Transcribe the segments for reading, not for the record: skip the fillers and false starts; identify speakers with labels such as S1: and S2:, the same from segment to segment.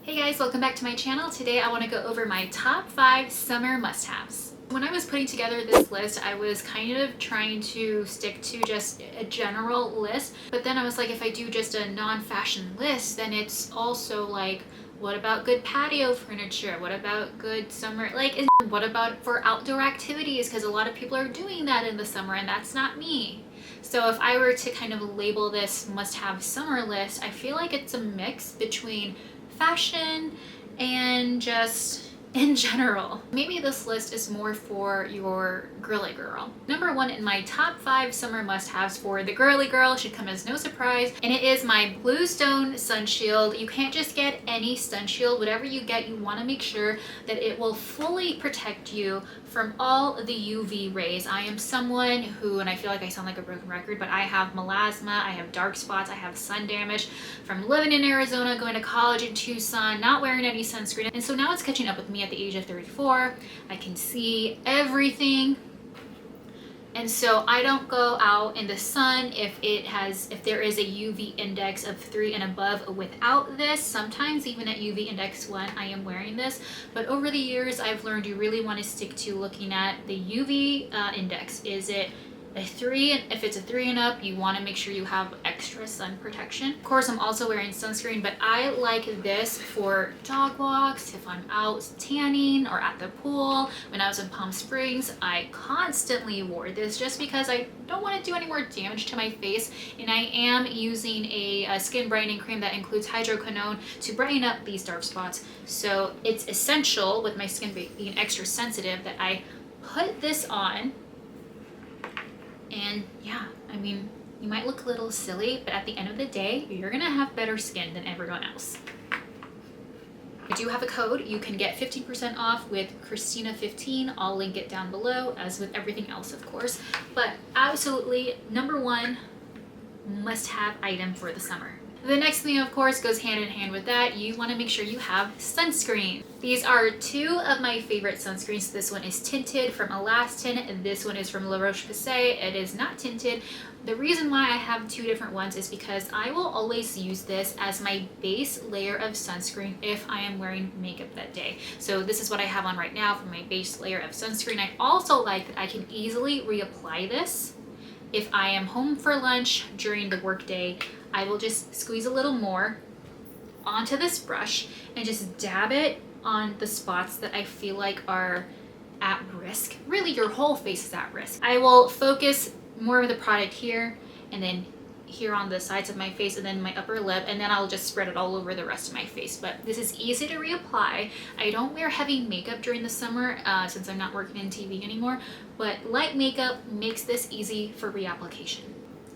S1: Hey guys, welcome back to my channel. Today I want to go over my top 5 summer must-haves. When I was putting together this list, I was kind of trying to stick to just a general list, but then I was like, if I do just a non-fashion list, then it's also like, what about good patio furniture? What about good summer, what about for outdoor activities? Because a lot of people are doing that in the summer and that's not me. So if I were to kind of label this must-have summer list, I feel like it's a mix between fashion and just in general. Maybe this list is more for your girly girl. Number 1 in my top 5 summer must-haves for the girly girl should come as no surprise, and it is my Bluestone sun shield. You can't just get any sun shield. Whatever you get, you want to make sure that it will fully protect you from all the UV rays. I am someone who, and I feel like I sound like a broken record, but I have melasma, I have dark spots, I have sun damage from living in Arizona, going to college in Tucson, not wearing any sunscreen. And so now it's catching up with me at the age of 34. I can see everything. And so I don't go out in the sun if there is a UV index of 3 and above without this. Sometimes even at UV index 1, I am wearing this. But over the years, I've learned you really want to stick to looking at the UV index. Is it a 3? And if it's a 3 and up, you want to make sure you have extra sun protection. Of course, I'm also wearing sunscreen, but I like this for dog walks, if I'm out tanning or at the pool. When I was in Palm Springs, I constantly wore this just because I don't want to do any more damage to my face, and I am using a skin brightening cream that includes hydroquinone to brighten up these dark spots. So it's essential, with my skin being extra sensitive, that I put this on. And yeah, I mean, you might look a little silly, but at the end of the day, you're gonna have better skin than everyone else. I do have a code. You can get 15% off with Christina 15. I'll link it down below, as with everything else, of course. But absolutely, number 1 must-have item for the summer. The next thing, of course, goes hand in hand with that. You want to make sure you have sunscreen. These are 2 of my favorite sunscreens. This one is tinted from Alastin, and this one is from La Roche-Posay. It is not tinted. The reason why I have 2 different ones is because I will always use this as my base layer of sunscreen if I am wearing makeup that day. So this is what I have on right now for my base layer of sunscreen. I also like that I can easily reapply this. If I am home for lunch during the workday, I will just squeeze a little more onto this brush and just dab it on the spots that I feel like are at risk. Really, your whole face is at risk. I will focus more of the product here, and then here on the sides of my face, and then my upper lip, and then I'll just spread it all over the rest of my face. But this is easy to reapply. I don't wear heavy makeup during the summer since I'm not working in TV anymore, but light makeup makes this easy for reapplication.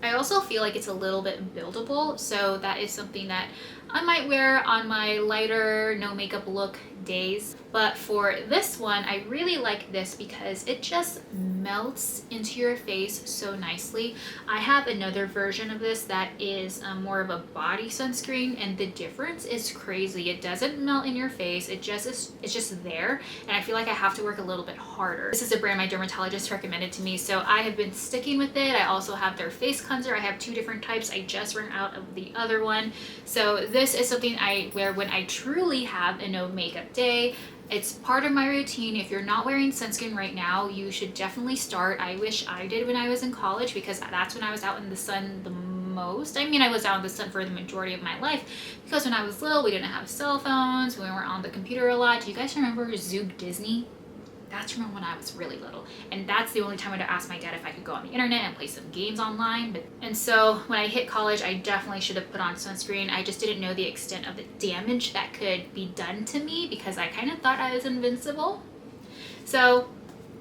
S1: I also feel like it's a little bit buildable, so that is something that I might wear on my lighter, no makeup look days. But for this one, I really like this because it just melts into your face so nicely. I have another version of this that is more of a body sunscreen, and the difference is crazy. It doesn't melt in your face. It's just there, and I feel like I have to work a little bit harder. This is a brand my dermatologist recommended to me, so I have been sticking with it. I also have their face cleanser. I have 2 different types. I just ran out of the other one. So this is something I wear when I truly have a no makeup day. It's part of my routine. If you're not wearing sunscreen right now, you should definitely start. I wish I did when I was in college, because that's when I was out in the sun the most. I mean, I was out in the sun for the majority of my life, because when I was little, we didn't have cell phones. We weren't on the computer a lot. Do you guys remember Zoog Disney? That's from when I was really little, and that's the only time I'd ask my dad if I could go on the internet and play some games online. And so when I hit college, I definitely should have put on sunscreen. I just didn't know the extent of the damage that could be done to me, because I kind of thought I was invincible. So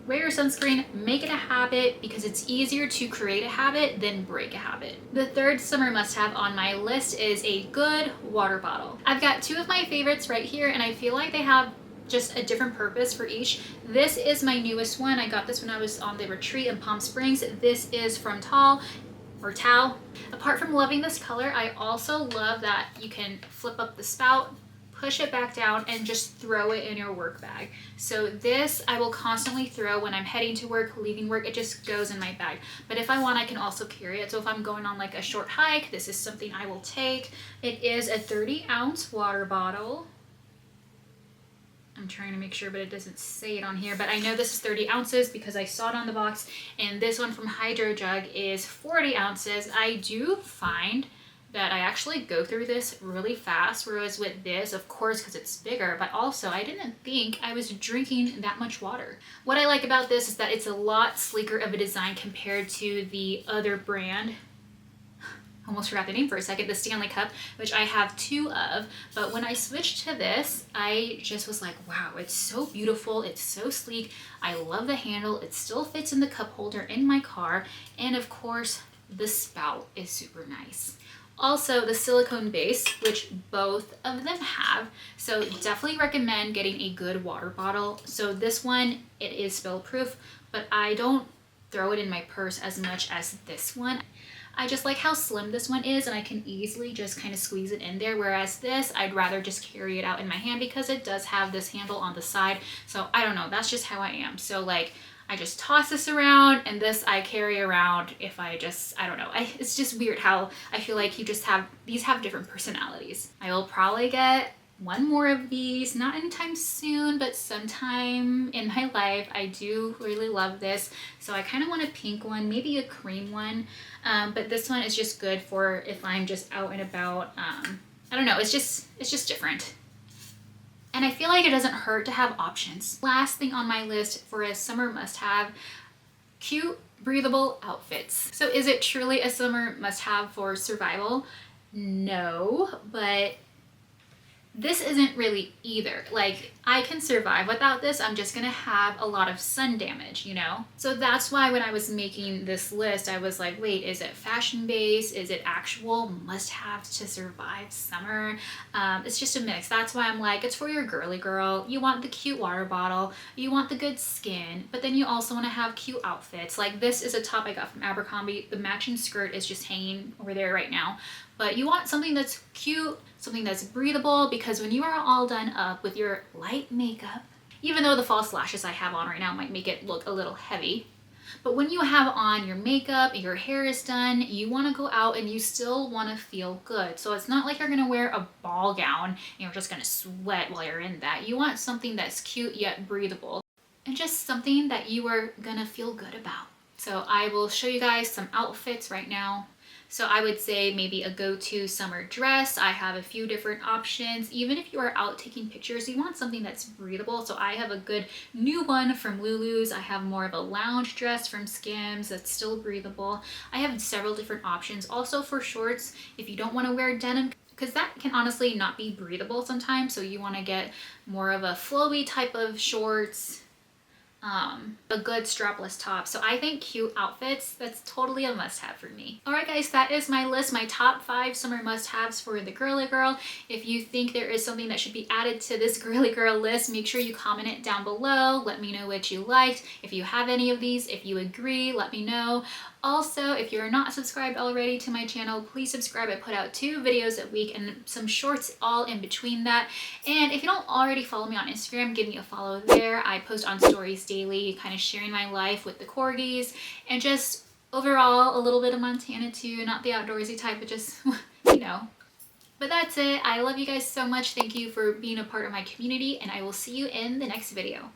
S1: wear your sunscreen, make it a habit, because it's easier to create a habit than break a habit. The 3rd summer must-have on my list is a good water bottle. I've got 2 of my favorites right here, and I feel like they have just a different purpose for each. This is my newest one. I got this when I was on the retreat in Palm Springs. This is from Tao. Apart from loving this color, I also love that you can flip up the spout, push it back down, and just throw it in your work bag. So this I will constantly throw when I'm heading to work, leaving work. It just goes in my bag. But if I want, I can also carry it. So if I'm going on like a short hike, this is something I will take. It is a 30-ounce water bottle. I'm trying to make sure, but it doesn't say it on here. But I know this is 30 ounces because I saw it on the box. And this one from Hydro Jug is 40 ounces. I do find that I actually go through this really fast. Whereas with this, of course, because it's bigger, but also I didn't think I was drinking that much water. What I like about this is that it's a lot sleeker of a design compared to the other brand. Almost forgot the name for a second, the Stanley Cup, which I have 2 of. But when I switched to this, I just was like, wow, it's so beautiful. It's so sleek. I love the handle. It still fits in the cup holder in my car. And of course, the spout is super nice. Also, the silicone base, which both of them have. So definitely recommend getting a good water bottle. So this one, it is spill proof, but I don't throw it in my purse as much as this one. I just like how slim this one is, and I can easily just kind of squeeze it in there, whereas this, I'd rather just carry it out in my hand because it does have this handle on the side. So I don't know, that's just how I am. So like, I just toss this around, and this I carry around if I don't know. It's just weird how I feel like these have different personalities. I will probably get one more of these, not anytime soon, but sometime in my life. I do really love this. So I kind of want a pink one, maybe a cream one. But this one is just good for if I'm just out and about. I don't know, it's just different. And I feel like it doesn't hurt to have options. Last thing on my list for a summer must-have, cute, breathable outfits. So is it truly a summer must-have for survival? No, but this isn't really either. Like, I can survive without this. I'm just gonna have a lot of sun damage, you know? So that's why when I was making this list, I was like, wait, is it fashion-based? Is it actual must-haves to survive summer? It's just a mix. That's why I'm like, it's for your girly girl. You want the cute water bottle. You want the good skin, but then you also wanna have cute outfits. Like, this is a top I got from Abercrombie. The matching skirt is just hanging over there right now. But you want something that's cute, something that's breathable, because when you are all done up with your light makeup, even though the false lashes I have on right now might make it look a little heavy, but when you have on your makeup, your hair is done, you want to go out and you still want to feel good. So it's not like you're going to wear a ball gown and you're just going to sweat while you're in that. You want something that's cute yet breathable, and just something that you are going to feel good about. So I will show you guys some outfits right now. So I would say maybe a go-to summer dress. I have a few different options. Even if you are out taking pictures, you want something that's breathable. So I have a good new one from Lulu's. I have more of a lounge dress from Skims that's still breathable. I have several different options. Also for shorts, if you don't want to wear denim, because that can honestly not be breathable sometimes. So you want to get more of a flowy type of shorts. A good strapless top. So I think cute outfits, that's totally a must-have for me. All right, guys, that is my list, my top 5 summer must-haves for the girly girl. If you think there is something that should be added to this girly girl list, make sure you comment it down below. Let me know what you liked. If you have any of these, if you agree, let me know. Also, if you're not subscribed already to my channel, please subscribe. I put out 2 videos a week and some shorts all in between that. And if you don't already follow me on Instagram, give me a follow there. I post on stories daily, kind of sharing my life with the corgis and just overall a little bit of Montana too. Not the outdoorsy type, but just, you know. But that's it. I love you guys so much. Thank you for being a part of my community, and I will see you in the next video.